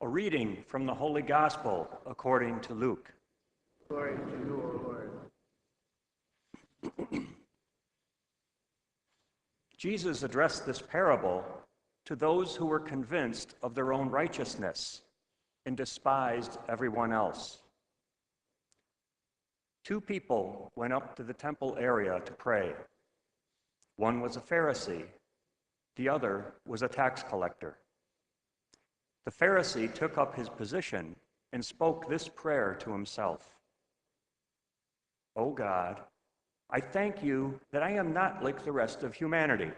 A reading from the Holy Gospel according to Luke. Glory to you, O Lord. Jesus addressed this parable to those who were convinced of their own righteousness and despised everyone else. Two people went up to the temple area to pray. One was a Pharisee, the other was a tax collector. The Pharisee took up his position and spoke this prayer to himself. "O God, I thank you that I am not like the rest of humanity,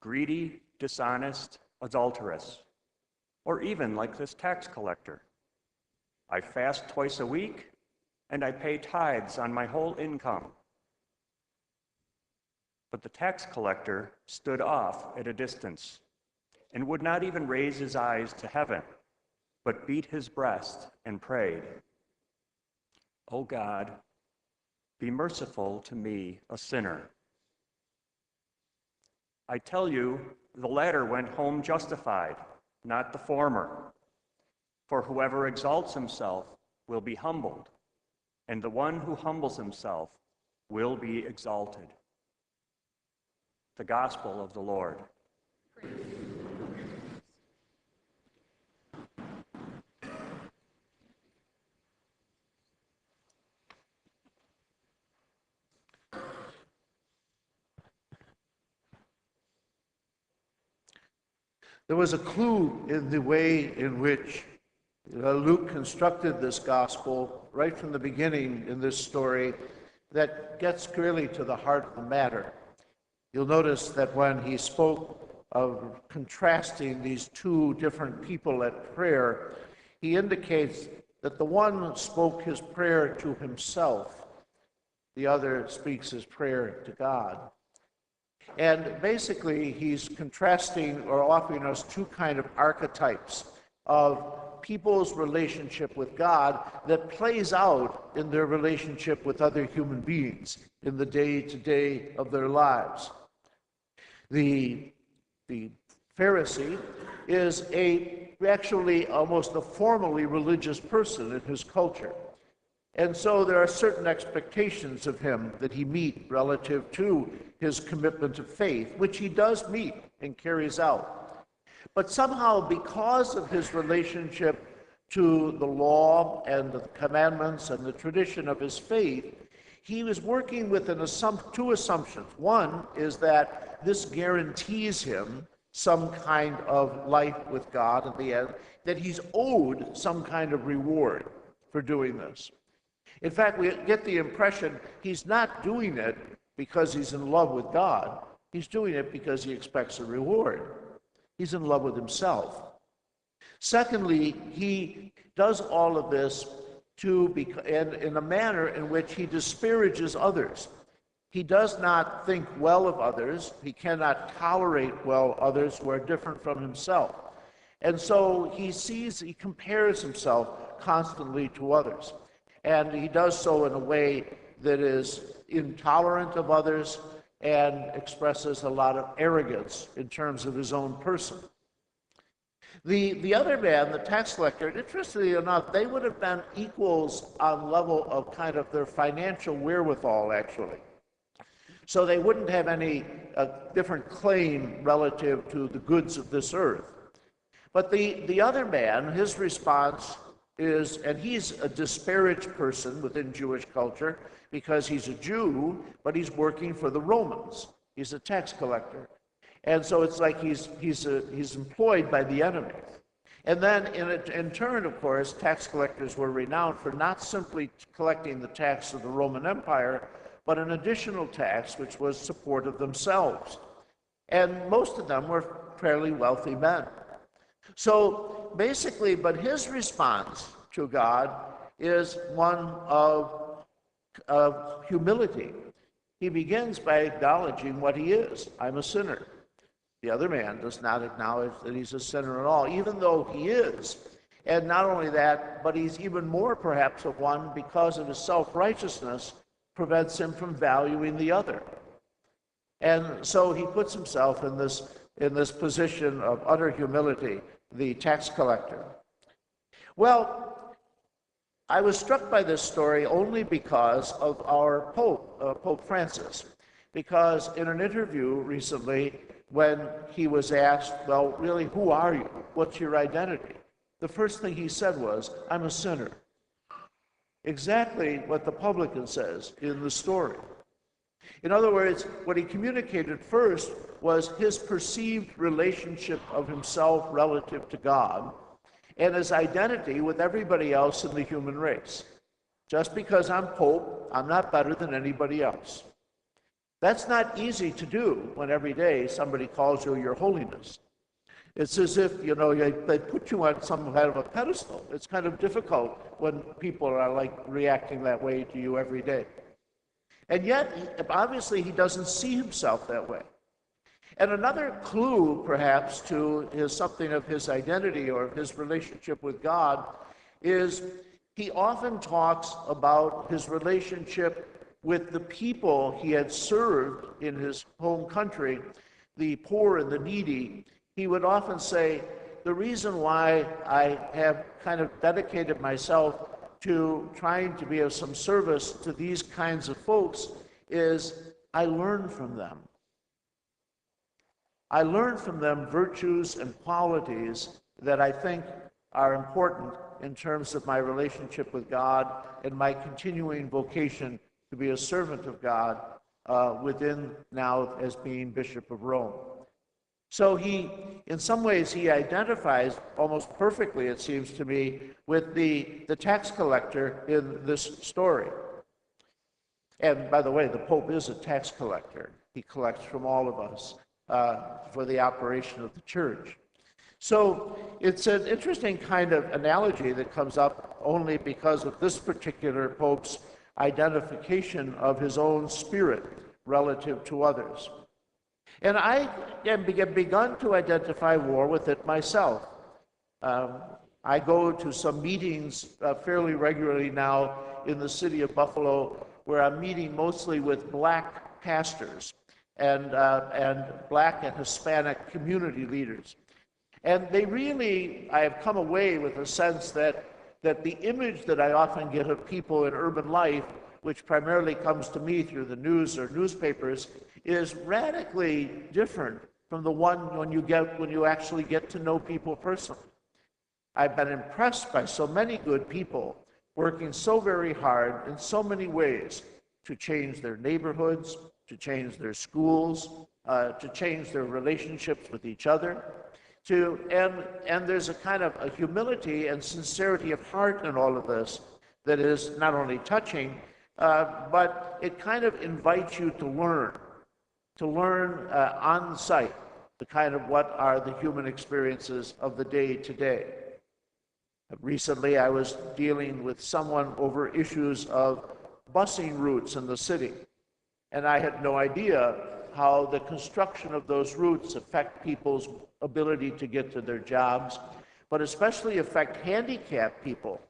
greedy, dishonest, adulterous, or even like this tax collector. I fast twice a week, and I pay tithes on my whole income." But the tax collector stood off at a distance and would not even raise his eyes to heaven, but beat his breast and prayed, "O God, be merciful to me, a sinner." I tell you, the latter went home justified, not the former. For whoever exalts himself will be humbled, and the one who humbles himself will be exalted. The Gospel of the Lord. There was a clue in the way in which Luke constructed this gospel right from the beginning in this story that gets really to the heart of the matter. You'll notice that when he spoke of contrasting these two different people at prayer, he indicates that the one spoke his prayer to himself, the other speaks his prayer to God. And basically, he's contrasting or offering us two kind of archetypes of people's relationship with God that plays out in their relationship with other human beings in the day-to-day of their lives. The Pharisee is actually almost a formally religious person in his culture. And so there are certain expectations of him that he meet relative to his commitment to faith, which he does meet and carries out. But somehow, because of his relationship to the law and the commandments and the tradition of his faith, he was working with two assumptions. One is that this guarantees him some kind of life with God at the end, that he's owed some kind of reward for doing this. In fact, we get the impression he's not doing it because he's in love with God. He's doing it because he expects a reward. He's in love with himself. Secondly, he does all of this in a manner in which he disparages others. He does not think well of others. He cannot tolerate well others who are different from himself. And so he compares himself constantly to others. And he does so in a way that is intolerant of others and expresses a lot of arrogance in terms of his own person. The other man, the tax collector, interestingly enough, they would have been equals on level of kind of their financial wherewithal, actually. So they wouldn't have any different claim relative to the goods of this earth. But the other man, his response is, and he's a disparaged person within Jewish culture because he's a Jew, but he's working for the Romans. He's a tax collector. And so it's like he's employed by the enemy. And then in turn, of course, tax collectors were renowned for not simply collecting the tax of the Roman Empire, but an additional tax which was support of themselves. And most of them were fairly wealthy men. So basically, but his response to God is one of humility. He begins by acknowledging what he is. I'm a sinner. The other man does not acknowledge that he's a sinner at all, even though he is. And not only that, but he's even more perhaps of one because of his self-righteousness prevents him from valuing the other. And so he puts himself in this position of utter humility, the tax collector. Well, I was struck by this story only because of our Pope, Pope Francis, because in an interview recently, when he was asked, well, really, who are you? What's your identity? The first thing he said was, I'm a sinner. Exactly what the publican says in the story. In other words, what he communicated first was his perceived relationship of himself relative to God and his identity with everybody else in the human race. Just because I'm Pope, I'm not better than anybody else. That's not easy to do when every day somebody calls you Your Holiness. It's as if, they put you on some kind of a pedestal. It's kind of difficult when people are like reacting that way to you every day. And yet, obviously, he doesn't see himself that way. And another clue, perhaps, to something of his identity or his relationship with God is he often talks about his relationship with the people he had served in his home country, the poor and the needy. He would often say, the reason why I have kind of dedicated myself to trying to be of some service to these kinds of folks is I learn from them. I learn from them virtues and qualities that I think are important in terms of my relationship with God and my continuing vocation to be a servant of God within now as being Bishop of Rome. So in some ways, he identifies almost perfectly, it seems to me, with the tax collector in this story. And by the way, the Pope is a tax collector. He collects from all of us for the operation of the church. So it's an interesting kind of analogy that comes up only because of this particular Pope's identification of his own spirit relative to others. And I have begun to identify more with it myself. I go to some meetings fairly regularly now in the city of Buffalo, where I'm meeting mostly with Black pastors and Black and Hispanic community leaders. And I have come away with a sense that the image that I often get of people in urban life, which primarily comes to me through the news or newspapers, is radically different from the one when you actually get to know people personally. I've been impressed by so many good people working so very hard in so many ways to change their neighborhoods, to change their schools, to change their relationships with each other. And there's a kind of a humility and sincerity of heart in all of this that is not only touching, but it kind of invites you to learn on site the kind of what are the human experiences of the day to day. Recently, I was dealing with someone over issues of busing routes in the city, and I had no idea how the construction of those routes affect people's ability to get to their jobs, but especially affect handicapped people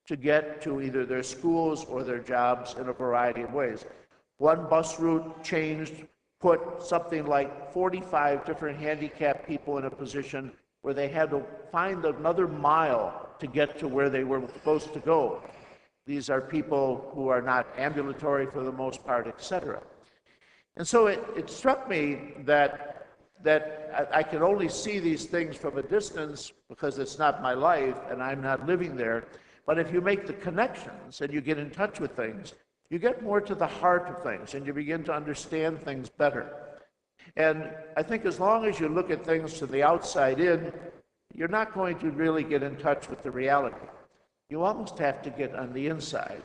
to get to either their schools or their jobs in a variety of ways. One bus route put something like 45 different handicapped people in a position where they had to find another mile to get to where they were supposed to go. These are people who are not ambulatory for the most part, etc. And so it struck me that I can only see these things from a distance because it's not my life and I'm not living there. But if you make the connections and you get in touch with things, you get more to the heart of things and you begin to understand things better. And I think as long as you look at things to the outside in, you're not going to really get in touch with the reality. You almost have to get on the inside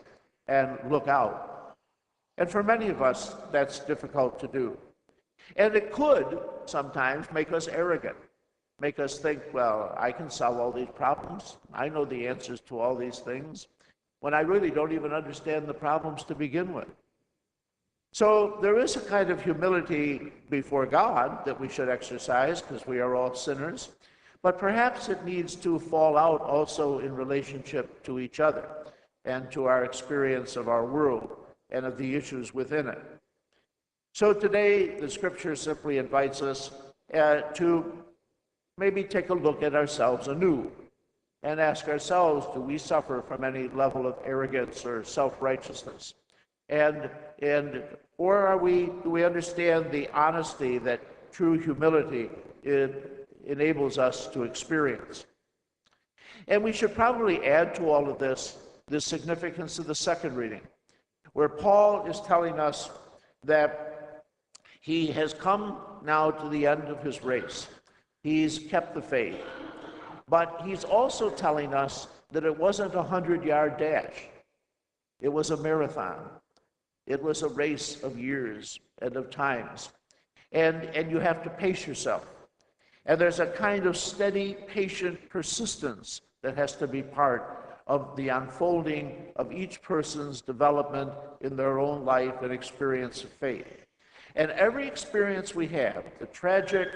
and look out. And for many of us, that's difficult to do. And it could sometimes make us arrogant, make us think, well, I can solve all these problems. I know the answers to all these things, when I really don't even understand the problems to begin with. So there is a kind of humility before God that we should exercise because we are all sinners, but perhaps it needs to fall out also in relationship to each other and to our experience of our world and of the issues within it. So today, the scripture simply invites us to maybe take a look at ourselves anew and ask ourselves, do we suffer from any level of arrogance or self-righteousness? And or do we understand the honesty that true humility enables us to experience? And we should probably add to all of this the significance of the second reading, where Paul is telling us that he has come now to the end of his race. He's kept the faith. But he's also telling us that it wasn't a 100-yard dash. It was a marathon. It was a race of years and of times. And you have to pace yourself. And there's a kind of steady, patient persistence that has to be part of the unfolding of each person's development in their own life and experience of faith. And every experience we have, the tragic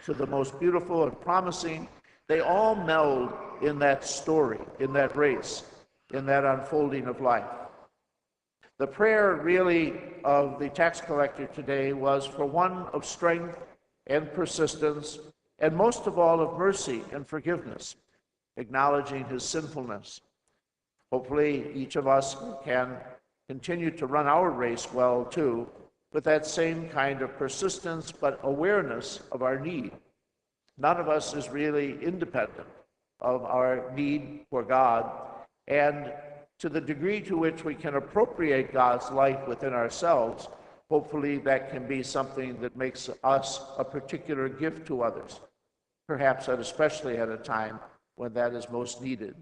to the most beautiful and promising, they all meld in that story, in that race, in that unfolding of life. The prayer really of the tax collector today was for one of strength and persistence, and most of all of mercy and forgiveness, acknowledging his sinfulness. Hopefully each of us can continue to run our race well too, with that same kind of persistence but awareness of our need. None of us is really independent of our need for God, and to the degree to which we can appropriate God's life within ourselves, hopefully that can be something that makes us a particular gift to others, perhaps especially at a time when that is most needed.